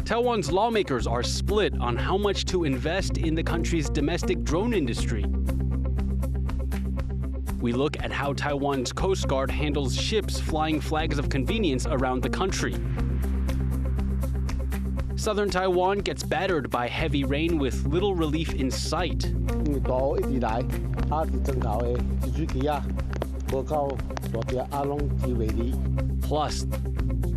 Taiwan's lawmakers are split on how much to invest in the country's domestic drone industry. We look at how Taiwan's Coast Guard handles ships flying flags of convenience around the country. Southern Taiwan gets battered by heavy rain with little relief in sight. Plus,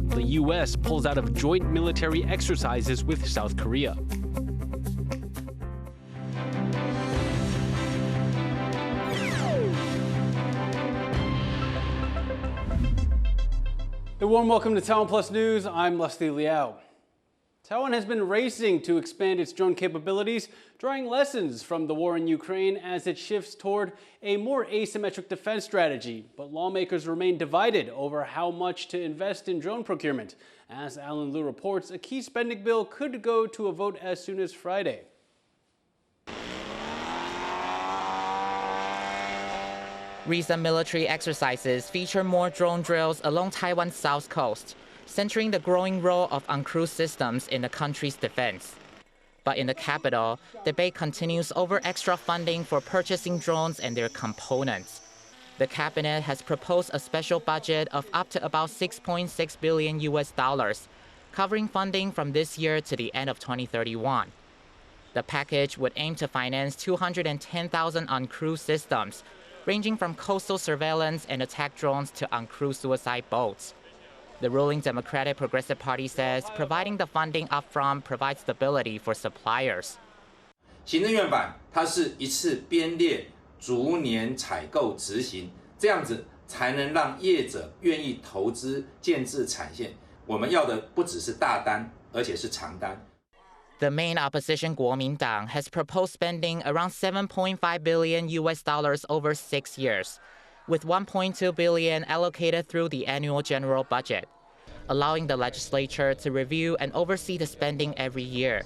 the U.S. pulls out of joint military exercises with South Korea. A warm welcome to TaiwanPlus News. I'm Leslie Liao. Taiwan has been racing to expand its drone capabilities, drawing lessons from the war in Ukraine as it shifts toward a more asymmetric defense strategy. But lawmakers remain divided over how much to invest in drone procurement. As Alan Liu reports, a key spending bill could go to a vote as soon as Friday. Recent military exercises feature more drone drills along Taiwan's south coast, centering the growing role of uncrewed systems in the country's defense. But in the capital, debate continues over extra funding for purchasing drones and their components. The cabinet has proposed a special budget of up to about $6.6 billion, covering funding from this year to the end of 2031. The package would aim to finance 210,000 uncrewed systems, ranging from coastal surveillance and attack drones to uncrewed suicide boats. The ruling Democratic Progressive Party says providing the funding upfront provides stability for suppliers. 行政院版它是一次编列，逐年采购执行，这样子才能让业者愿意投资建制产线。我们要的不只是大单，而且是长单。The main opposition Kuomintang has proposed spending around $7.5 billion over 6 years, with $1.2 billion allocated through the annual general budget, allowing the legislature to review and oversee the spending every year.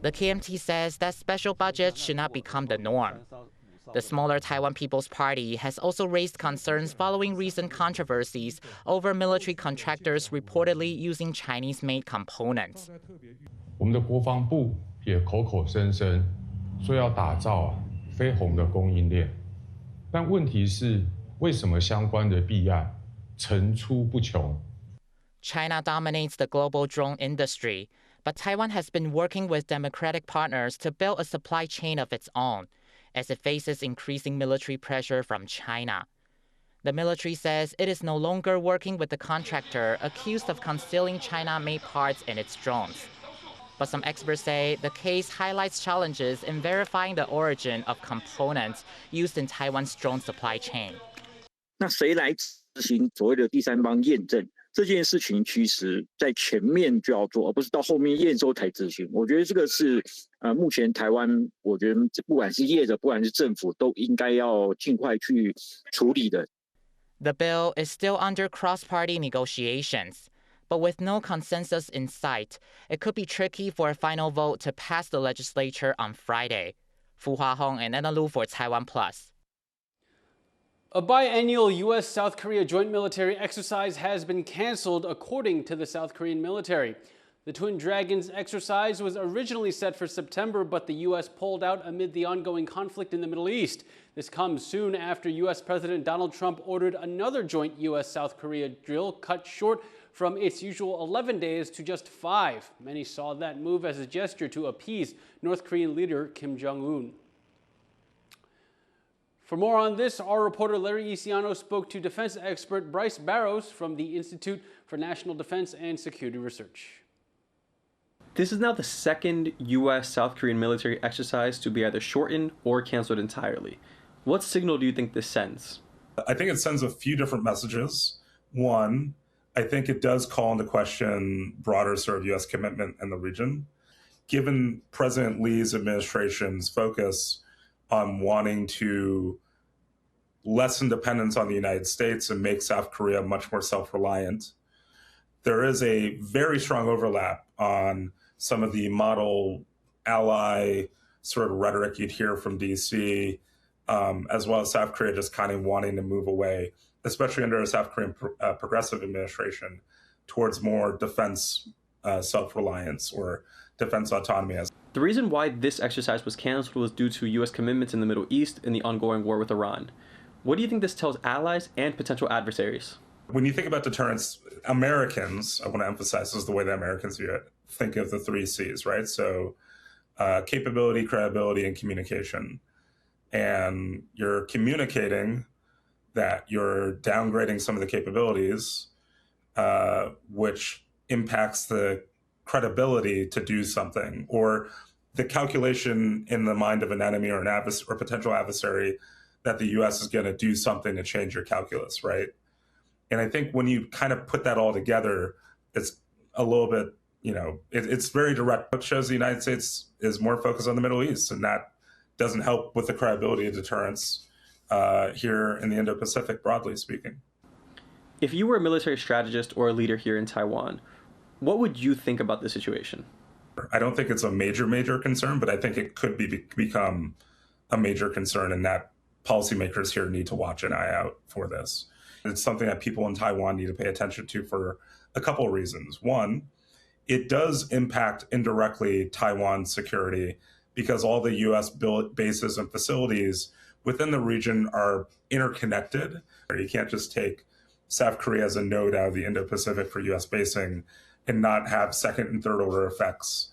The KMT says that special budgets should not become the norm. The smaller Taiwan People's Party has also raised concerns following recent controversies over military contractors reportedly using Chinese-made components. 我们的国防部也口口声声说要打造非红的供应链，但问题是，为什么相关的弊案层出不穷？ China dominates the global drone industry, but Taiwan has been working with democratic partners to build a supply chain of its own, as it faces increasing military pressure from China. The military says it is no longer working with the contractor accused of concealing China-made parts in its drones. But some experts say the case highlights challenges in verifying the origin of components used in Taiwan's drone supply chain. 那谁来执行所谓的第三方验证这件事情？其实在前面就要做，而不是到后面验收才执行。我觉得这个是目前台湾，我觉得不管是业者，不管是政府，都应该要尽快去处理的。The bill is still under cross-party negotiations. But with no consensus in sight, it could be tricky for a final vote to pass the legislature on Friday. Fu Huahong and Anna Lu for TaiwanPlus. A biennial U.S.-South Korea joint military exercise has been canceled, according to the South Korean military. The Twin Dragons exercise was originally set for September, but the U.S. pulled out amid the ongoing conflict in the Middle East. This comes soon after U.S. President Donald Trump ordered another joint U.S.-South Korea drill cut short from its usual 11 days to just 5. Many saw that move as a gesture to appease North Korean leader Kim Jong-un. For more on this, our reporter Larry Isiano spoke to defense expert Bryce Barros from the Institute for National Defense and Security Research. This is now the second U.S.-South Korean military exercise to be either shortened or canceled entirely. What signal do you think this sends? I think it sends a few different messages. One, I think it does call into question broader sort of U.S. commitment in the region. Given President Lee's administration's focus on wanting to lessen dependence on the United States and make South Korea much more self-reliant, there is a very strong overlap on some of the model ally sort of rhetoric you'd hear from D.C., as well as South Korea just kind of wanting to move away, especially under a South Korean progressive administration, towards more defense self-reliance or defense autonomy. The reason why this exercise was canceled was due to U.S. commitments in the Middle East and the ongoing war with Iran. What do you think this tells allies and potential adversaries? When you think about deterrence, Americans, I want to emphasize, this is the way that Americans view it, think of the 3 C's, right? So capability, credibility, and communication. And you're communicating that you're downgrading some of the capabilities, which impacts the credibility to do something, or the calculation in the mind of an enemy or an or potential adversary that the U.S. is going to do something to change your calculus, right? And I think when you kind of put that all together, it's a little bit, it's very direct. It shows the United States is more focused on the Middle East, and that doesn't help with the credibility of deterrence here in the Indo-Pacific, broadly speaking. If you were a military strategist or a leader here in Taiwan, what would you think about the situation? I don't think it's a major concern, but I think it could become a major concern, and that policymakers here need to watch an eye out for this. It's something that people in Taiwan need to pay attention to for a couple of reasons. One, it does impact indirectly Taiwan's security because all the U.S. bases and facilities within the region are interconnected. You can't just take South Korea as a node out of the Indo-Pacific for U.S. basing and not have second and third order effects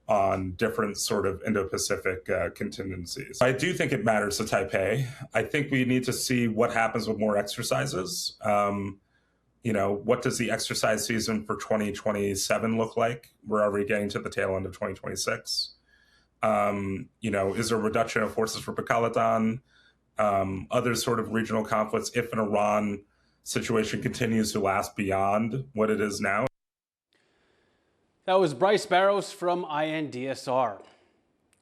on different sort of Indo-Pacific contingencies. I do think it matters to Taipei. I think we need to see what happens with more exercises. What does the exercise season for 2027 look like? We're already getting to the tail end of 2026. Is there a reduction of forces for Bakalatan? Other sort of regional conflicts if an Iran situation continues to last beyond what it is now. That was Bryce Barros from INDSR.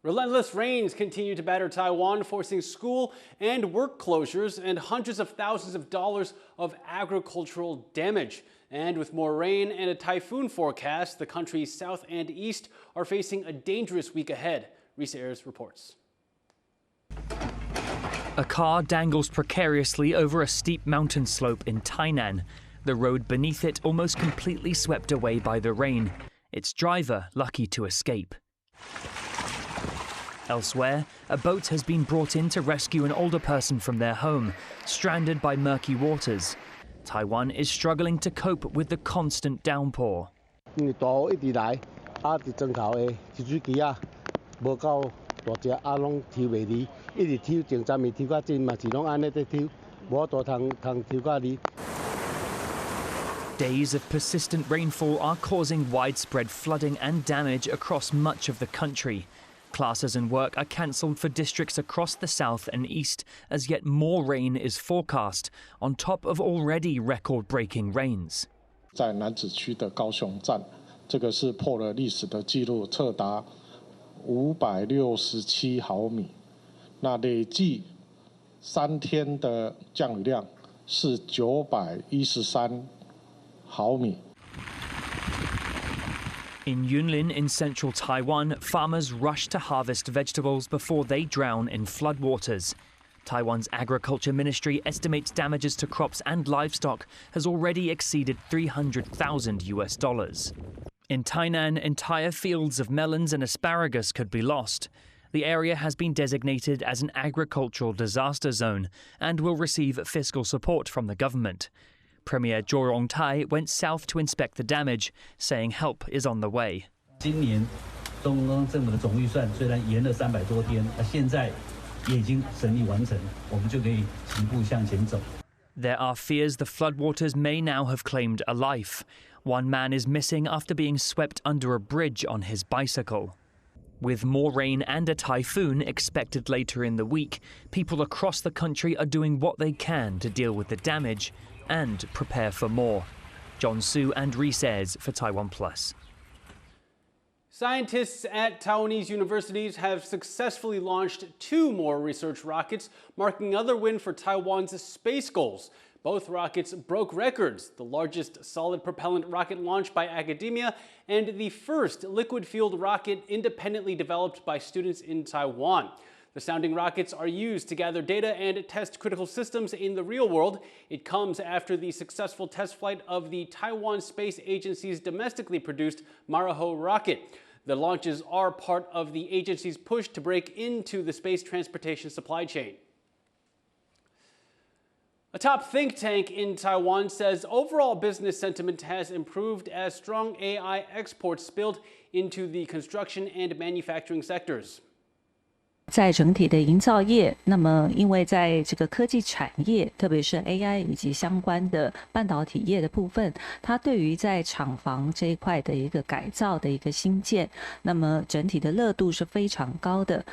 Relentless rains continue to batter Taiwan, forcing school and work closures and hundreds of thousands of dollars of agricultural damage. And with more rain and a typhoon forecast, the country's south and east are facing a dangerous week ahead. Risa Ayers reports. A car dangles precariously over a steep mountain slope in Tainan. The road beneath it almost completely swept away by the rain. Its driver lucky to escape. Elsewhere, a boat has been brought in to rescue an older person from their home, stranded by murky waters. Taiwan is struggling to cope with the constant downpour. Days of persistent rainfall are causing widespread flooding and damage across much of the country. Classes and work are cancelled for districts across the south and east, as yet more rain is forecast, on top of already record-breaking rains. 在南子区的高雄站，这个是破了历史的纪录，测达567毫米。那累计3天的降雨量是913毫米。 In Yunlin in central Taiwan, farmers rush to harvest vegetables before they drown in floodwaters. Taiwan's agriculture ministry estimates damages to crops and livestock has already exceeded $300,000. In Tainan, entire fields of melons and asparagus could be lost. The area has been designated as an agricultural disaster zone and will receive fiscal support from the government. Premier Zhou Rongtai went south to inspect the damage, saying help is on the way. 今年中央政府的总预算虽然延了300多天，现在也已经审议完成，我们就可以齐步向前走。 There are fears the floodwaters may now have claimed a life. One man is missing after being swept under a bridge on his bicycle. With more rain and a typhoon expected later in the week, people across the country are doing what they can to deal with the damage and prepare for more. John Su and Rhys Ayers for TaiwanPlus. Scientists at Taiwanese universities have successfully launched 2 more research rockets, marking another win for Taiwan's space goals. Both rockets broke records, the largest solid propellant rocket launched by academia and the first liquid-fueled rocket independently developed by students in Taiwan. The sounding rockets are used to gather data and test critical systems in the real world. It comes after the successful test flight of the Taiwan Space Agency's domestically produced Mariho rocket. The launches are part of the agency's push to break into the space transportation supply chain. A top think tank in Taiwan says overall business sentiment has improved as strong AI exports spilled into the construction and manufacturing sectors. 在整体的营造业，那么因为在这个科技产业，特别是 AI 以及相关的半导体业的部分，它对于在厂房这一块的一个改造的一个新建，那么整体的热度是非常高的。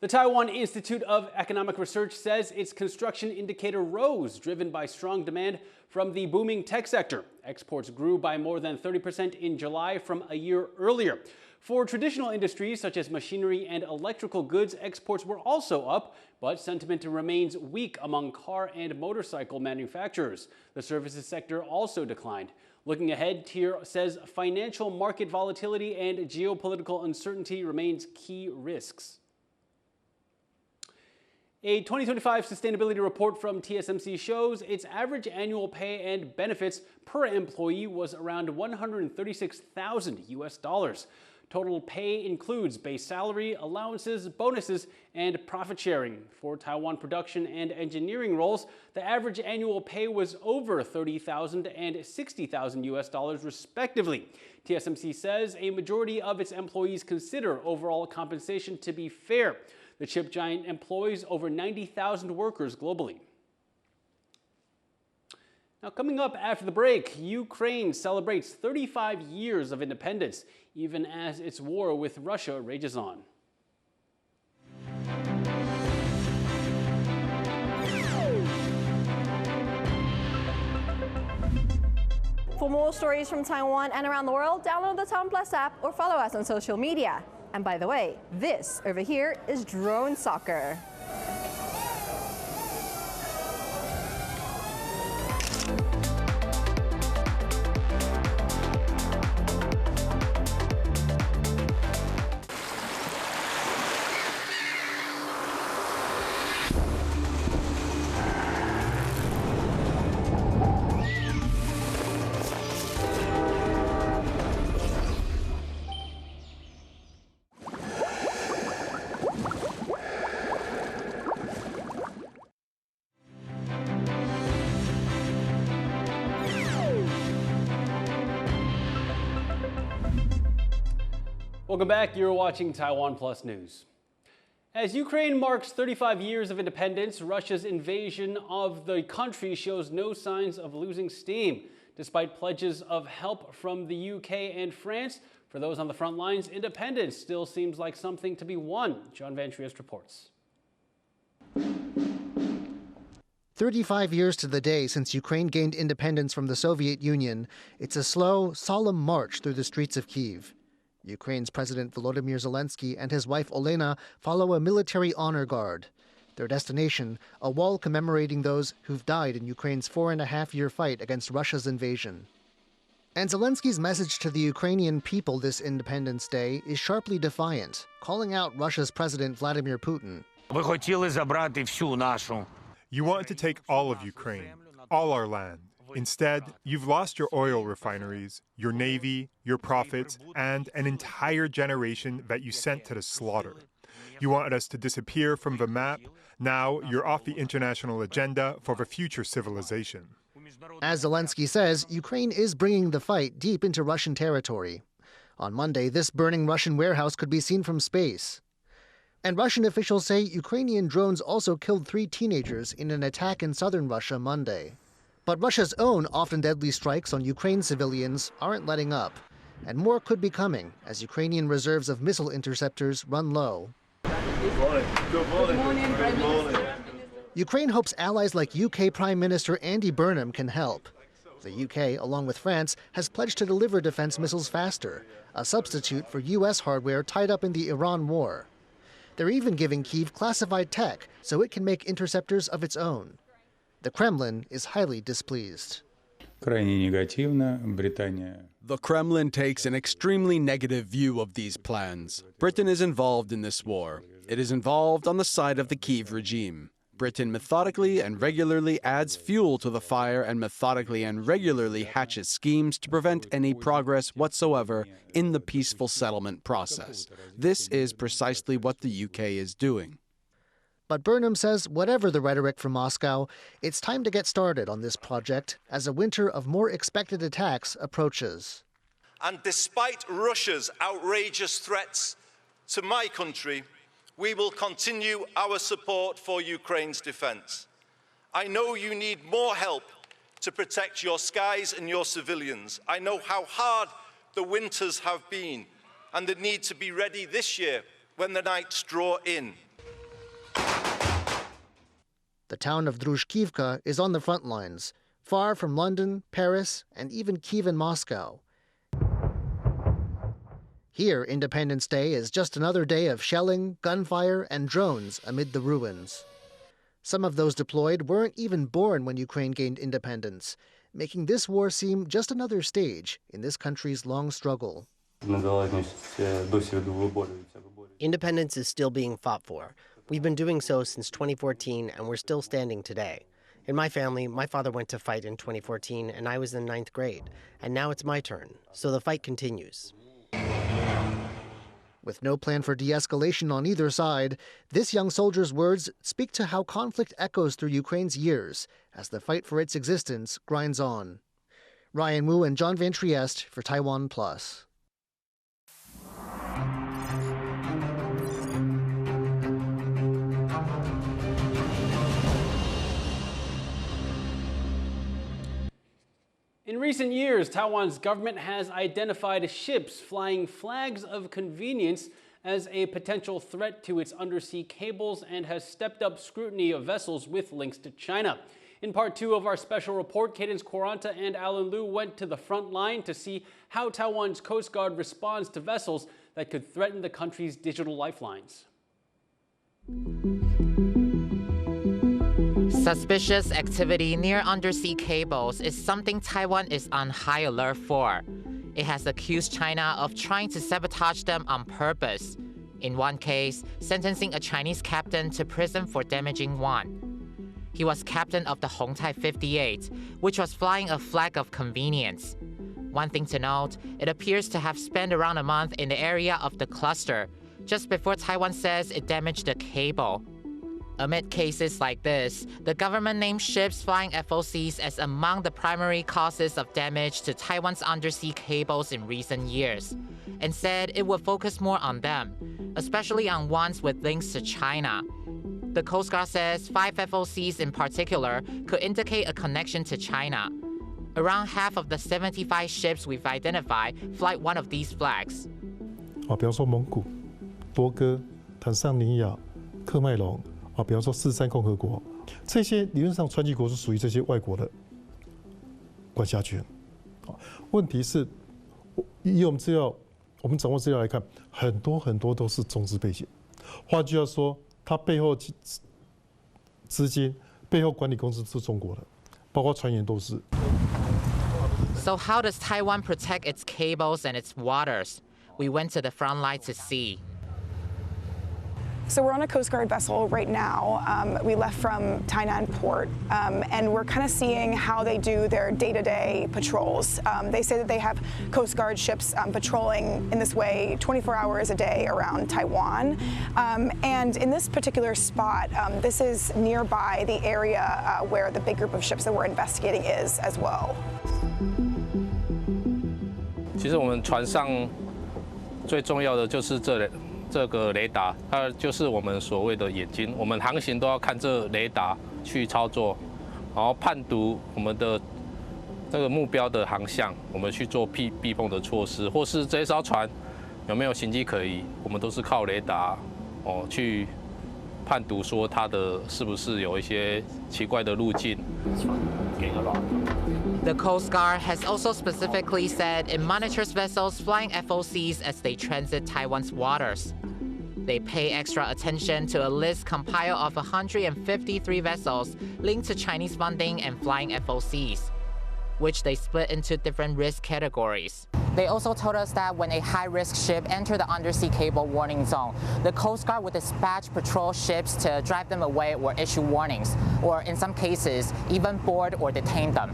The Taiwan Institute of Economic Research says its construction indicator rose, driven by strong demand from the booming tech sector. Exports grew by more than 30% in July from a year earlier. For traditional industries such as machinery and electrical goods, exports were also up, but sentiment remains weak among car and motorcycle manufacturers. The services sector also declined. Looking ahead, TIER says financial market volatility and geopolitical uncertainty remains key risks. A 2025 sustainability report from TSMC shows its average annual pay and benefits per employee was around $136,000. Total pay includes base salary, allowances, bonuses, and profit sharing. For Taiwan production and engineering roles, the average annual pay was over $30,000 and $60,000 respectively. TSMC says a majority of its employees consider overall compensation to be fair. The chip giant employs over 90,000 workers globally. Now, coming up after the break, Ukraine celebrates 35 years of independence, even as its war with Russia rages on. For more stories from Taiwan and around the world, download the TaiwanPlus app or follow us on social media. And by the way, this over here is drone soccer. Welcome back. You're watching Taiwan Plus News. As Ukraine marks 35 years of independence, Russia's invasion of the country shows no signs of losing steam. Despite pledges of help from the UK and France, for those on the front lines, independence still seems like something to be won. John Van Trieste reports. 35 years to the day since Ukraine gained independence from the Soviet Union, it's a slow, solemn march through the streets of Kyiv. Ukraine's President Volodymyr Zelensky and his wife Olena follow a military honor guard. Their destination, a wall commemorating those who've died in Ukraine's 4.5-year fight against Russia's invasion. And Zelensky's message to the Ukrainian people this Independence Day is sharply defiant, calling out Russia's President Vladimir Putin. You wanted to take all of Ukraine, all our land. Instead, you've lost your oil refineries, your navy, your profits, and an entire generation that you sent to the slaughter. You wanted us to disappear from the map. Now you're off the international agenda for the future civilization. As Zelensky says, Ukraine is bringing the fight deep into Russian territory. On Monday, this burning Russian warehouse could be seen from space. And Russian officials say Ukrainian drones also killed 3 teenagers in an attack in southern Russia Monday. But Russia's own often deadly strikes on Ukraine civilians aren't letting up, and more could be coming as Ukrainian reserves of missile interceptors run low. Good morning, Prime Minister. Ukraine hopes allies like UK Prime Minister Andy Burnham can help. The UK, along with France, has pledged to deliver defense missiles faster, a substitute for US hardware tied up in the Iran war. They're even giving Kyiv classified tech so it can make interceptors of its own. The Kremlin is highly displeased. The Kremlin takes an extremely negative view of these plans. Britain is involved in this war. It is involved on the side of the Kyiv regime. Britain methodically and regularly adds fuel to the fire and methodically and regularly hatches schemes to prevent any progress whatsoever in the peaceful settlement process. This is precisely what the UK is doing. But Burnham says whatever the rhetoric from Moscow, it's time to get started on this project as a winter of more expected attacks approaches. And despite Russia's outrageous threats to my country, we will continue our support for Ukraine's defense. I know you need more help to protect your skies and your civilians. I know how hard the winters have been and the need to be ready this year when the nights draw in. The town of Druzhkivka is on the front lines, far from London, Paris, and even Kyiv and Moscow. Here, Independence Day is just another day of shelling, gunfire, and drones amid the ruins. Some of those deployed weren't even born when Ukraine gained independence, making this war seem just another stage in this country's long struggle. Independence is still being fought for. We've been doing so since 2014, and we're still standing today. In my family, my father went to fight in 2014, and I was in 9th grade. And now it's my turn, so the fight continues. With no plan for de-escalation on either side, this young soldier's words speak to how conflict echoes through Ukraine's years as the fight for its existence grinds on. Ryan Wu and John Van Trieste for TaiwanPlus. In recent years, Taiwan's government has identified ships flying flags of convenience as a potential threat to its undersea cables and has stepped up scrutiny of vessels with links to China. In part 2 of our special report, Cadence Quaranta and Alan Liu went to the front line to see how Taiwan's Coast Guard responds to vessels that could threaten the country's digital lifelines. Suspicious activity near undersea cables is something Taiwan is on high alert for. It has accused China of trying to sabotage them on purpose. In one case, sentencing a Chinese captain to prison for damaging one. He was captain of the Hongtai 58, which was flying a flag of convenience. One thing to note, it appears to have spent around a month in the area of the cluster, just before Taiwan says it damaged the cable. Amid cases like this, the government named ships flying FOCs as among the primary causes of damage to Taiwan's undersea cables in recent years, and said it would focus more on them, especially on ones with links to China. The Coast Guard says 5 FOCs in particular could indicate a connection to China. Around half of the 75 ships we've identified fly one of these flags. 比方说蒙古、多哥、坦桑尼亚、喀麦隆。比方说四三共和国，这些理论上船籍国是属于这些外国的管辖权。问题是，以我们资料，我们掌握资料来看，很多都是中资背景。换句话说，它背后资金、背后管理公司是中国的，包括船员都是。So how does Taiwan protect its cables and its waters? We went to the front line to see. So we're on a Coast Guard vessel right now. We left from Tainan port, and we're kind of seeing how they do their day-to-day patrols. They say that they have Coast Guard ships patrolling in this way 24 hours a day around Taiwan. And in this particular spot, this is nearby the area where the big group of ships that we're investigating is as well. 其实我们船上最重要的就是这个雷达，它就是我们所谓的眼睛。我们航行都要看这雷达去操作，然后判读我们的这个目标的航向，我们去做避风的措施，或是这艘船有没有行迹可疑，我们都是靠雷达去判读说它的是不是有一些奇怪的路径。The Coast Guard has also specifically said it monitors vessels flying FOCs as they transit Taiwan's waters. They pay extra attention to a list compiled of 153 vessels linked to Chinese funding and flying FOCs, which they split into different risk categories. They also told us that when a high-risk ship entered the undersea cable warning zone, the Coast Guard would dispatch patrol ships to drive them away or issue warnings, or in some cases, even board or detain them.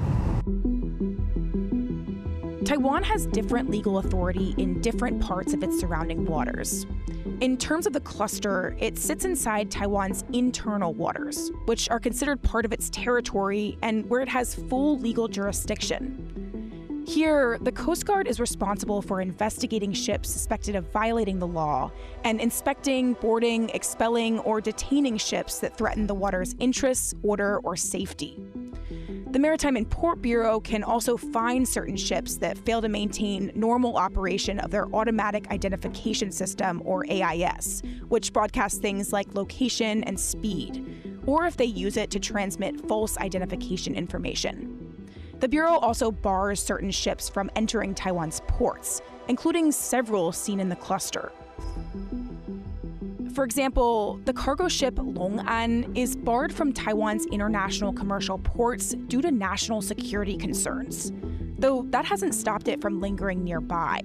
Taiwan has different legal authority in different parts of its surrounding waters. In terms of the cluster, it sits inside Taiwan's internal waters, which are considered part of its territory and where it has full legal jurisdiction. Here, the Coast Guard is responsible for investigating ships suspected of violating the law and inspecting, boarding, expelling, or detaining ships that threaten the water's interests, order, or safety. The Maritime and Port Bureau can also fine certain ships that fail to maintain normal operation of their automatic identification system, or AIS, which broadcasts things like location and speed, or if they use it to transmit false identification information. The Bureau also bars certain ships from entering Taiwan's ports, including several seen in the cluster. For example, the cargo ship Long'an is barred from Taiwan's international commercial ports due to national security concerns, though that hasn't stopped it from lingering nearby,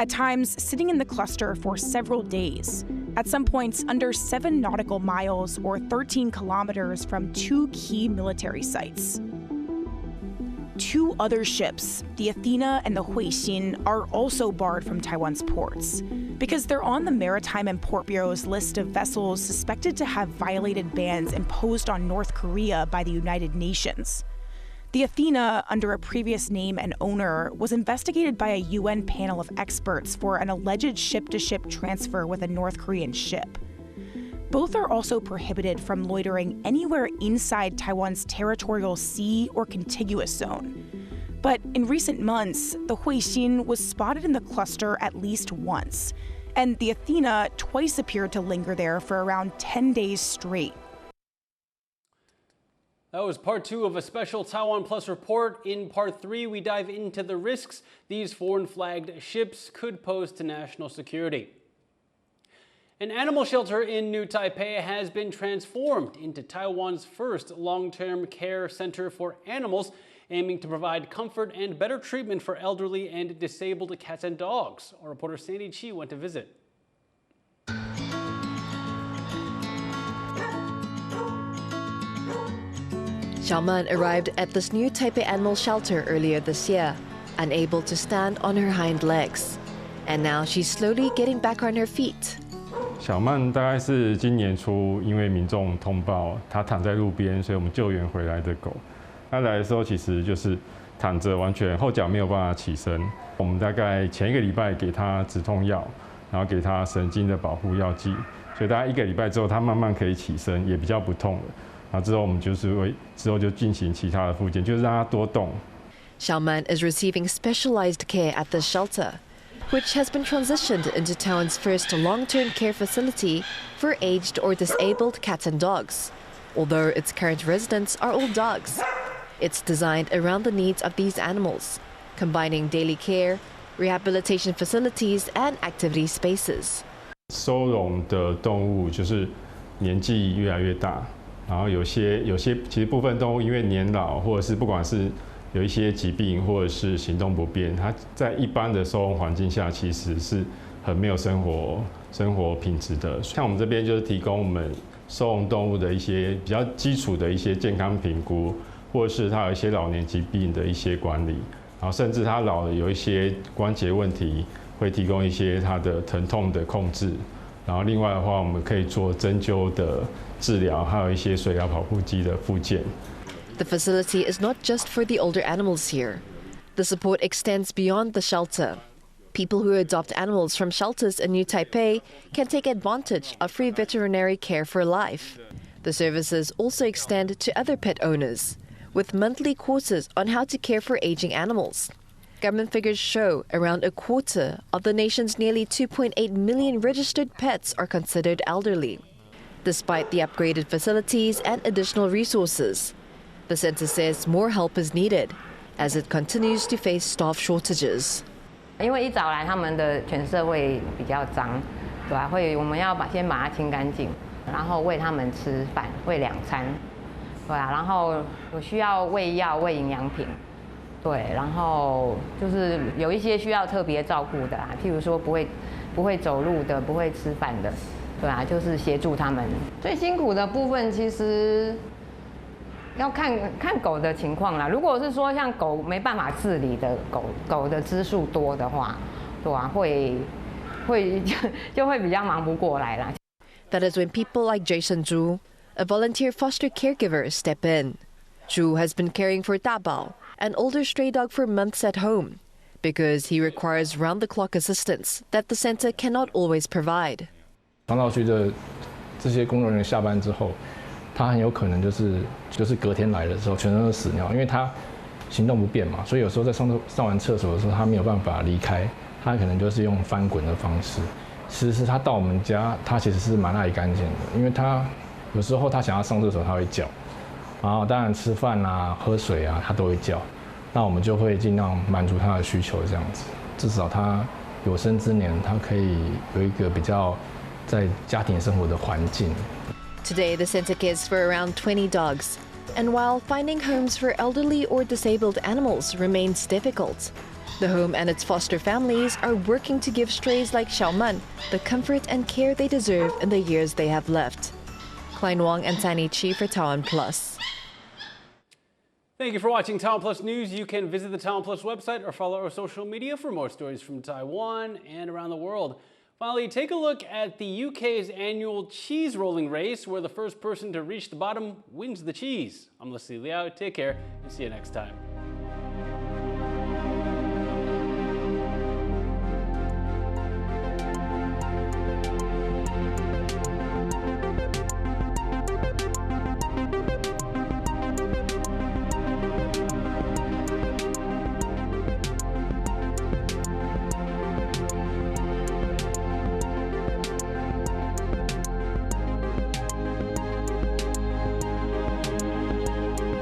at times sitting in the cluster for several days, at some points under 7 nautical miles or 13 kilometers from 2 key military sites. 2 other ships, the Athena and the Huixin, are also barred from Taiwan's ports because they're on the Maritime and Port Bureau's list of vessels suspected to have violated bans imposed on North Korea by the United Nations. The Athena, under a previous name and owner, was investigated by a UN panel of experts for an alleged ship-to-ship transfer with a North Korean ship. Both are also prohibited from loitering anywhere inside Taiwan's territorial sea or contiguous zone. But in recent months, the Huixin was spotted in the cluster at least once, and the Athena twice appeared to linger there for around 10 days straight. That was part 2 of a special TaiwanPlus report. In part 3, we dive into the risks these foreign-flagged ships could pose to national security. An animal shelter in New Taipei has been transformed into Taiwan's first long-term care center for animals, aiming to provide comfort and better treatment for elderly and disabled cats and dogs. Our reporter Sandy Chi went to visit. Xiaoman arrived at this new Taipei animal shelter earlier this year, unable to stand on her hind legs. And now she's slowly getting back on her feet. 小曼大概是今年初，因为民众通报她躺在路边，所以我们救援回来的狗。她来的时候其实就是躺着，完全后脚没有办法起身。我们大概前1个礼拜给她止痛药，然后给她神经的保护药剂，所以大概1个礼拜之后，她慢慢可以起身，也比较不痛了。然后之后我们就是之后就进行其他的复健，就是让她多动。Xiaoman is receiving specialized care at this shelter, which has been transitioned into Taiwan's first long-term care facility for aged or disabled cats and dogs, although its current residents are all dogs. It's designed around the needs of these animals, combining daily care, rehabilitation facilities, and activity spaces. 收容的动物就是年纪越来越大，然后有些其实部分动物因为年老，或者是不管是有一些疾病或者是行动不便，它在一般的收容环境下其实是很没有生活品质的。像我们这边就是提供我们收容动物的一些比较基础的一些健康评估，或者是它有一些老年疾病的一些管理，然后甚至它老了有一些关节问题，会提供一些它的疼痛的控制。然后另外的话，我们可以做针灸的治疗，还有一些水疗跑步机的复健。The facility is not just for the older animals here. The support extends beyond the shelter. People who adopt animals from shelters in New Taipei can take advantage of free veterinary care for life. The services also extend to other pet owners, with monthly courses on how to care for aging animals. Government figures show around a quarter of the nation's nearly 2.8 million registered pets are considered elderly. Despite the upgraded facilities and additional resources, the center says more help is needed as it continues to face staff shortages. 因为一早来，他们的犬舍会比较脏，对吧？我们要先把它清干净，然后喂他们吃饭，喂2餐，对啊，然后有需要喂药、喂营养品，对，然后就是有一些需要特别照顾的譬如说不会走路的，不会吃饭的，对啊，就是协助他们。最辛苦的部分其实要看狗的情况啦。如果是说像狗没办法自理的狗的只数多的话，对啊，就会比较忙不过来啦。That is when people like Jason Zhu, a volunteer foster caregiver, step in. Zhu has been caring for Dabao, an older stray dog, for months at home, because he requires round-the-clock assistance that the center cannot always provide. 长岛区的这些工作人员下班之后，他很有可能就是隔天来的时候全身都死尿，因为他行动不便嘛，所以有时候在上完厕所的时候，他没有办法离开，他可能就是用翻滚的方式。其实是他到我们家，他其实是蛮爱干净的，因为他有时候他想要上厕所，他会叫，然后当然吃饭啊、喝水啊，他都会叫。那我们就会尽量满足他的需求，这样子，至少他有生之年，他可以有一个比较在家庭生活的环境。Today, the center cares for around 20 dogs. And while finding homes for elderly or disabled animals remains difficult, the home and its foster families are working to give strays like Xiaoman the comfort and care they deserve in the years they have left. Klein Wang and Tani Chi for TaiwanPlus. Thank you for watching TaiwanPlus News. You can visit the TaiwanPlus website or follow our social media for more stories from Taiwan and around the world. Finally, take a look at the UK's annual cheese rolling race, where the first person to reach the bottom wins the cheese. I'm Leslie Liao. Take care and see you next time.